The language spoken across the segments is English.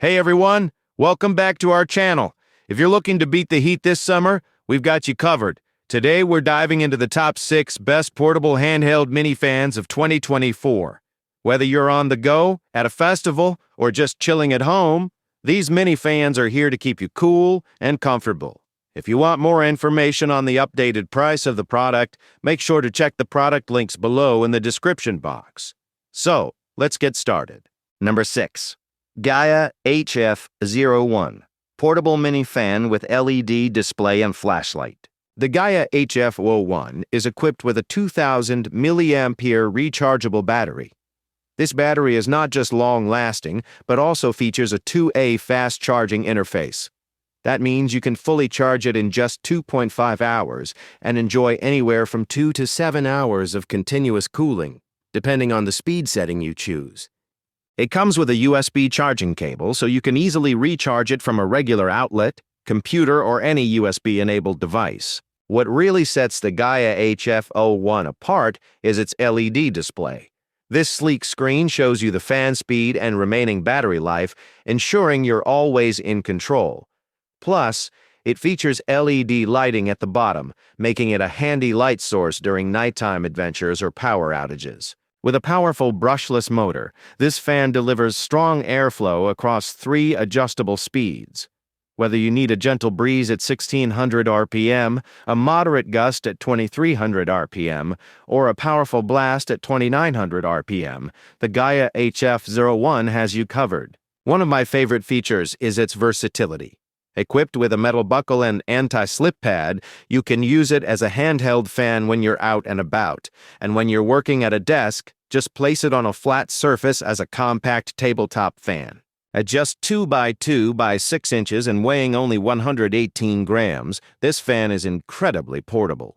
Hey everyone, welcome back to our channel. If you're looking to beat the heat this summer, we've got you covered. Today we're diving into the top 6 best portable handheld mini fans of 2024. Whether you're on the go, at a festival, or just chilling at home, these mini fans are here to keep you cool and comfortable. If you want more information on the updated price of the product, make sure to check the product links below in the description box. So, let's get started. Number 6. Gaia HF01, portable mini fan with LED display and flashlight. The Gaia HF01 is equipped with a 2000 milliampere rechargeable battery. This battery is not just long-lasting, but also features a 2A fast-charging interface. That means you can fully charge it in just 2.5 hours and enjoy anywhere from 2 to 7 hours of continuous cooling, depending on the speed setting you choose. It comes with a USB charging cable, so you can easily recharge it from a regular outlet, computer, or any USB-enabled device. What really sets the Gaia HF01 apart is its LED display. This sleek screen shows you the fan speed and remaining battery life, ensuring you're always in control. Plus, it features LED lighting at the bottom, making it a handy light source during nighttime adventures or power outages. With a powerful brushless motor, this fan delivers strong airflow across 3 adjustable speeds. Whether you need a gentle breeze at 1600 RPM, a moderate gust at 2300 RPM, or a powerful blast at 2900 RPM, the Gaia HF01 has you covered. One of my favorite features is its versatility. Equipped with a metal buckle and anti-slip pad, you can use it as a handheld fan when you're out and about, and when you're working at a desk, just place it on a flat surface as a compact tabletop fan. At just 2 by 2 by 6 inches and weighing only 118 grams, this fan is incredibly portable.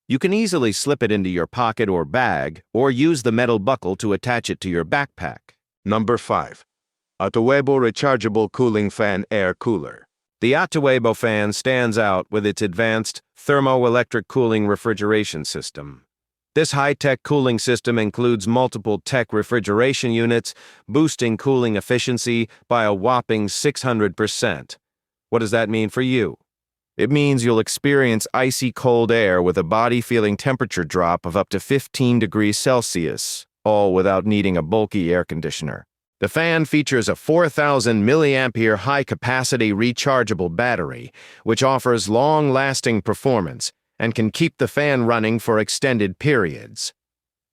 You can easily slip it into your pocket or bag, or use the metal buckle to attach it to your backpack. Number 5. Atuwebo Rechargeable Cooling Fan Air Cooler. The Atuwebo fan stands out with its advanced thermoelectric cooling refrigeration system. This high-tech cooling system includes multiple tech refrigeration units, boosting cooling efficiency by a whopping 600%. What does that mean for you? It means you'll experience icy cold air with a body-feeling temperature drop of up to 15 degrees Celsius, all without needing a bulky air conditioner. The fan features a 4000 milliampere high-capacity rechargeable battery, which offers long-lasting performance and can keep the fan running for extended periods.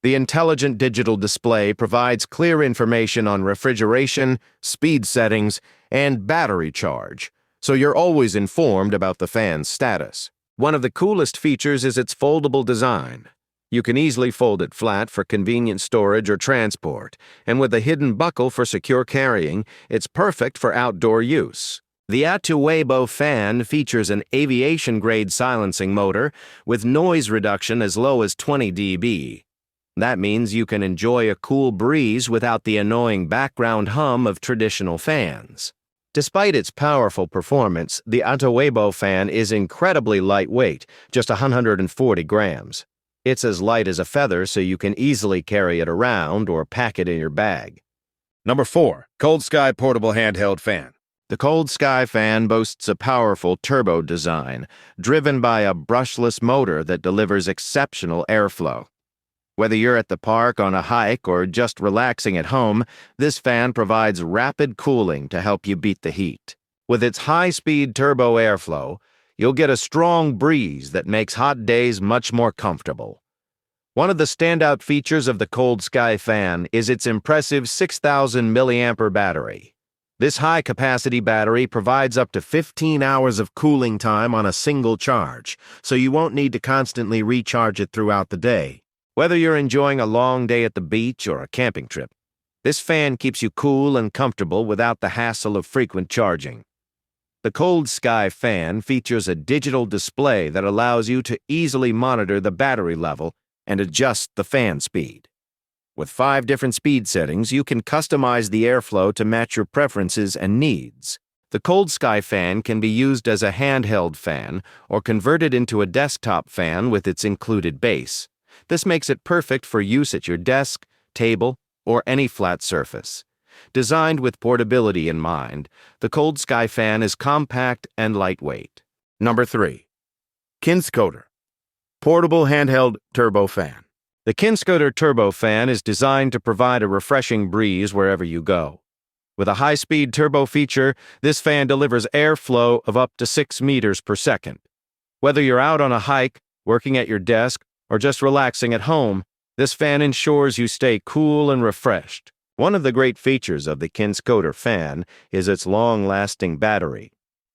The intelligent digital display provides clear information on refrigeration, speed settings, and battery charge, so you're always informed about the fan's status. One of the coolest features is its foldable design. You can easily fold it flat for convenient storage or transport, and with a hidden buckle for secure carrying, it's perfect for outdoor use. The Atuwebo fan features an aviation-grade silencing motor with noise reduction as low as 20 dB. That means you can enjoy a cool breeze without the annoying background hum of traditional fans. Despite its powerful performance, the Atuwebo fan is incredibly lightweight, just 140 grams. It's as light as a feather, so you can easily carry it around or pack it in your bag. Number 4. coldSky Portable Handheld Fan. The coldSky fan boasts a powerful turbo design, driven by a brushless motor that delivers exceptional airflow. Whether you're at the park, on a hike, or just relaxing at home, this fan provides rapid cooling to help you beat the heat. With its high-speed turbo airflow, you'll get a strong breeze that makes hot days much more comfortable. One of the standout features of the coldSky fan is its impressive 6000 milliampere battery. This high-capacity battery provides up to 15 hours of cooling time on a single charge, so you won't need to constantly recharge it throughout the day. Whether you're enjoying a long day at the beach or a camping trip, this fan keeps you cool and comfortable without the hassle of frequent charging. The coldSky fan features a digital display that allows you to easily monitor the battery level and adjust the fan speed. With 5 different speed settings, you can customize the airflow to match your preferences and needs. The coldSky fan can be used as a handheld fan or converted into a desktop fan with its included base. This makes it perfect for use at your desk, table, or any flat surface. Designed with portability in mind, the coldSky fan is compact and lightweight. Number 3. KINSCOTER Portable Handheld Turbo Fan. The KINSCOTER Turbo Fan is designed to provide a refreshing breeze wherever you go. With a high-speed turbo feature, this fan delivers airflow of up to 6 meters per second. Whether you're out on a hike, working at your desk, or just relaxing at home, this fan ensures you stay cool and refreshed. One of the great features of the KINSCOTER fan is its long-lasting battery.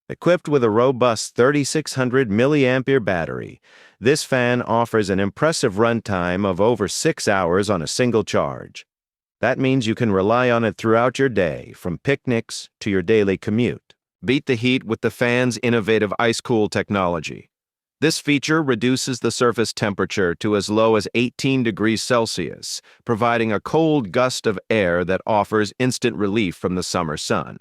Equipped with a robust 3600 milliampere battery, this fan offers an impressive runtime of over 6 hours on a single charge. That means you can rely on it throughout your day, from picnics to your daily commute. Beat the heat with the fan's innovative ice-cool technology. This feature reduces the surface temperature to as low as 18 degrees Celsius, providing a cold gust of air that offers instant relief from the summer sun.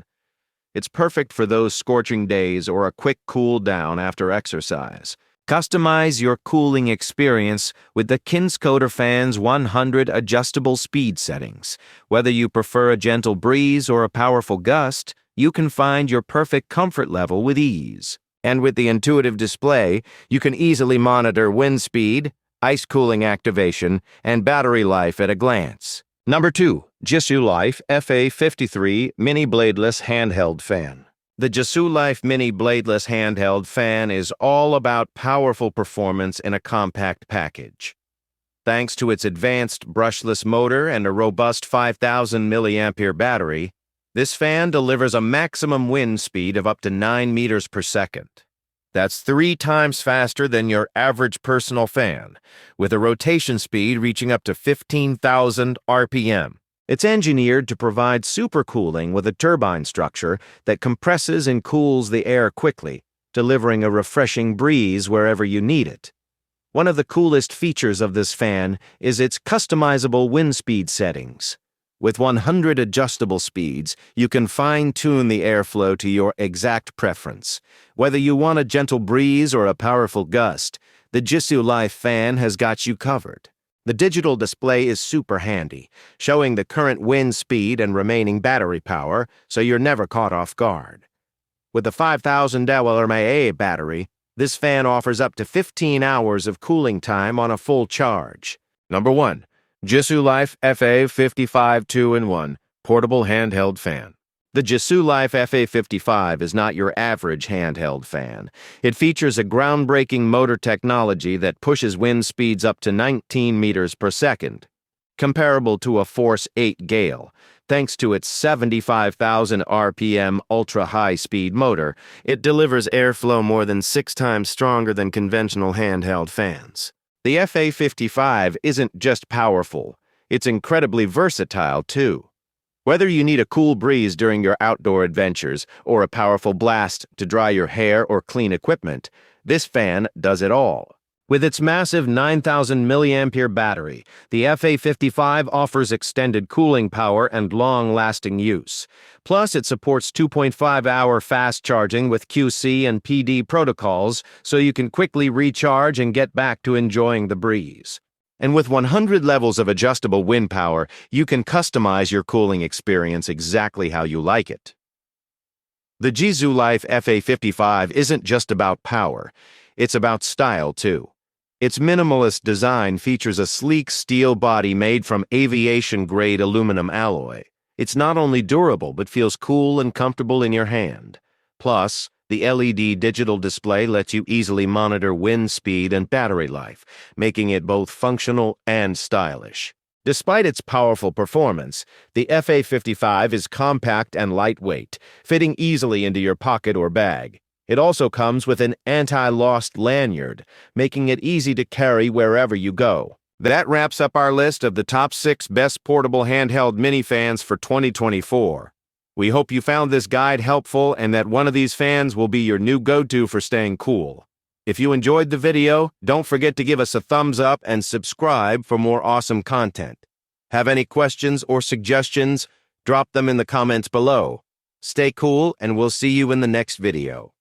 It's perfect for those scorching days or a quick cool down after exercise. Customize your cooling experience with the KINSCOTER fan's 100 adjustable speed settings. Whether you prefer a gentle breeze or a powerful gust, you can find your perfect comfort level with ease. And with the intuitive display, you can easily monitor wind speed, ice cooling activation, and battery life at a glance. Number 2. Jisulife FA53 Mini Bladeless Handheld Fan. The Jisulife Mini Bladeless Handheld Fan is all about powerful performance in a compact package. Thanks to its advanced brushless motor and a robust 5000 milliampere battery, this fan delivers a maximum wind speed of up to 9 meters per second. That's 3 times faster than your average personal fan, with a rotation speed reaching up to 15,000 RPM. It's engineered to provide supercooling with a turbine structure that compresses and cools the air quickly, delivering a refreshing breeze wherever you need it. One of the coolest features of this fan is its customizable wind speed settings. With 100 adjustable speeds, you can fine-tune the airflow to your exact preference. Whether you want a gentle breeze or a powerful gust, the Jisulife fan has got you covered. The digital display is super handy, showing the current wind speed and remaining battery power, so you're never caught off guard. With a 5000 mAh battery, this fan offers up to 15 hours of cooling time on a full charge. Number 1. Jisulife FA55 2-in-1 Portable Handheld Fan. The Jisulife FA55 is not your average handheld fan. It features a groundbreaking motor technology that pushes wind speeds up to 19 meters per second, comparable to a Force 8 gale. Thanks to its 75,000 RPM ultra-high-speed motor, it delivers airflow more than 6 times stronger than conventional handheld fans. The FA55 isn't just powerful, it's incredibly versatile too. Whether you need a cool breeze during your outdoor adventures or a powerful blast to dry your hair or clean equipment, this fan does it all. With its massive 9,000 milliampere battery, the FA55 offers extended cooling power and long-lasting use. Plus, it supports 2.5-hour fast charging with QC and PD protocols, so you can quickly recharge and get back to enjoying the breeze. And with 100 levels of adjustable wind power, you can customize your cooling experience exactly how you like it. The Jisulife FA55 isn't just about power, it's about style too. Its minimalist design features a sleek steel body made from aviation-grade aluminum alloy. It's not only durable but feels cool and comfortable in your hand. Plus, the LED digital display lets you easily monitor wind speed and battery life, making it both functional and stylish. Despite its powerful performance, the FA55 is compact and lightweight, fitting easily into your pocket or bag. It also comes with an anti-lost lanyard, making it easy to carry wherever you go. That wraps up our list of the top 6 best portable handheld minifans for 2024. We hope you found this guide helpful and that one of these fans will be your new go-to for staying cool. If you enjoyed the video, don't forget to give us a thumbs up and subscribe for more awesome content. Have any questions or suggestions? Drop them in the comments below. Stay cool, and we'll see you in the next video.